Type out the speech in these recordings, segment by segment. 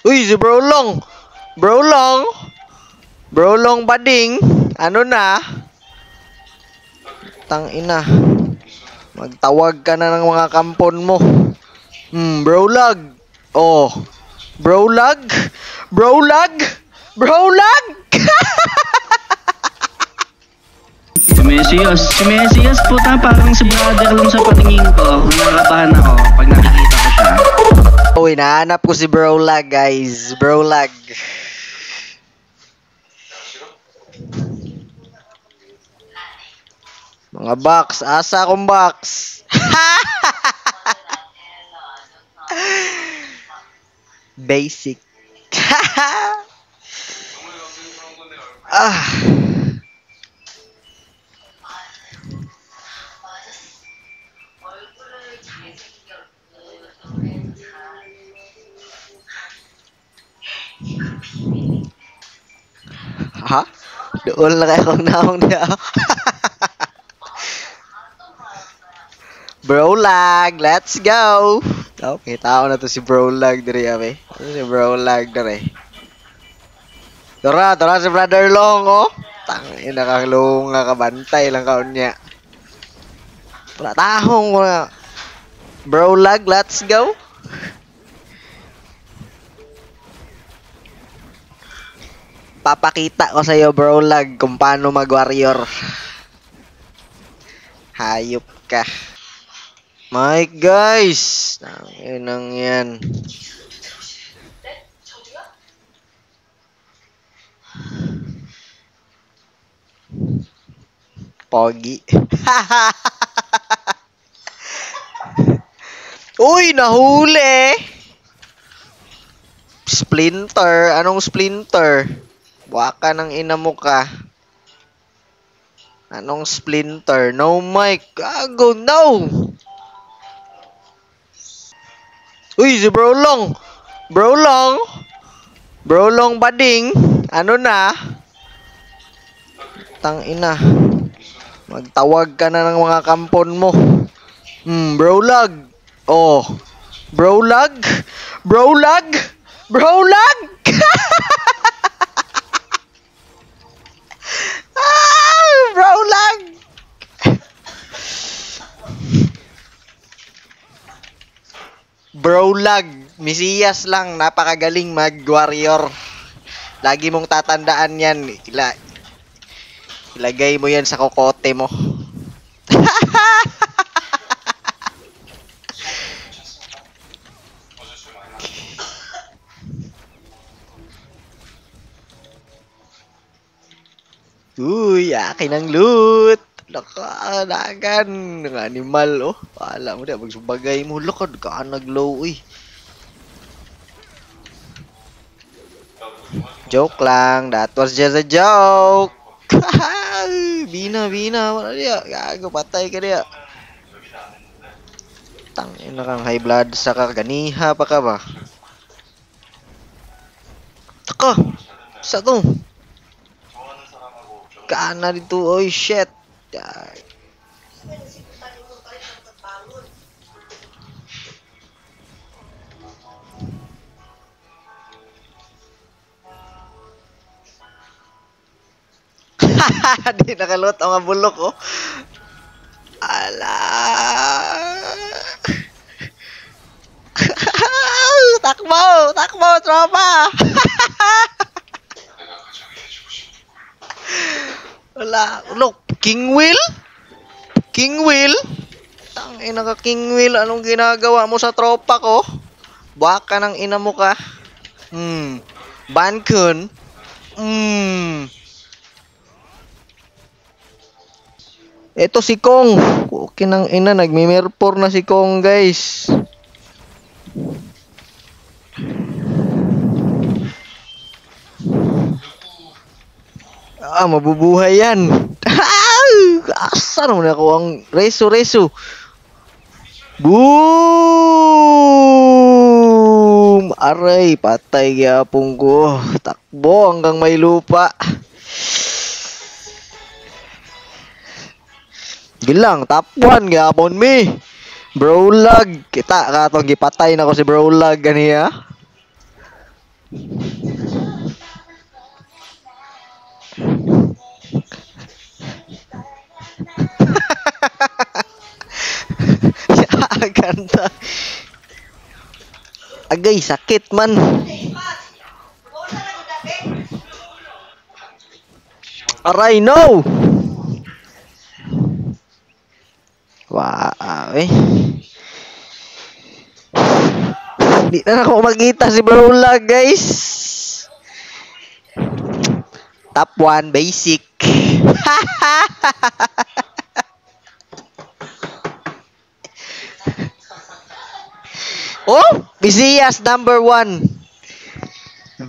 Uy, si Bro Long. Bro Long. Bro Long bading. Ano na? Tang ina. Magtawag ka na ng mga kampon mo. Bro Lag. Oh. Bro Lag. Bro Lag. Bro Lag. Si Mesias puta, parang si brother lang sa paningin ko. Nakakabahan ako pag nakikita ko siya. Uy, nahanap ko si Bro Lag, guys. Bro Lag. Mga box. Asa akong box? Basic. Ah. Ha? Doon lang kayo kung naong niya. Bro Lag, let's go! Okay, tao na to si Bro Lag diri ame. Si Bro Lag diri. Tara si Brother Long, oh. Tangina kang lunga ka, bantay lang kaon niya. Wala tahong mga. Bro Lag, let's go! Papakita ko sa'yo, Bro Lag, kung paano mag-warrior. Hayop ka. My guys! Nang yan. Pogi. Uy, nahuli! Splinter? Anong splinter? Waka ng ina mo ka. Anong splinter? No mic. Gago, no! Uy, si Bro Long. Bro Long. Bro Long bading. Ano na? Tang ina. Magtawag ka na ng mga kampon mo. Bro Lag. Oh. Bro Lag. Bro Lag. Bro Lag. Bro Lag. Bro Lag, Mesias lang, napakagaling mag-warrior. Lagi mong tatandaan yan. Ilagay mo yan sa kokote mo. Uy, akin ang loot. Nakadagan ng animal, oh. Pala mo na, magsubagay mo. Lakad ka, nag-low, uy. Joke lang. That was just a joke. Bina. Wala niya. Gago, patay ka niya. Tangin na kang high blood sa kaganiha pa ka ba? Taka! Sa to? Kana dito, oy shit. Di nakalot ang bulok, oh. Ala. Takbo, tropa. Wala, look, King Will? Tangina ka, King Will, anong ginagawa mo sa tropa ko? Baka ng ina mo ka. Bankun. Ito si Kong. Okay nang ina, nagmimirpor na si Kong, guys. Mabubuhay yan. Asa naman ako ang reso. Boom! Aray, patay gyapon ko. Takbo hanggang may lupa. Gilang, top 1 gyapon mi. Bro Lag. Kita katong gipatay na ko si Bro Lag ganiya. Ganda. Agay, sakit man. Aray, no! Wow, eh. Di na ako makita si Brolag, guys. Top 1, basic. Oh, Visayas number 1.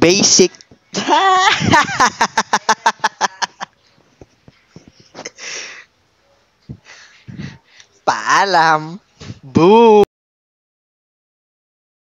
Basic. Paalam. Boo.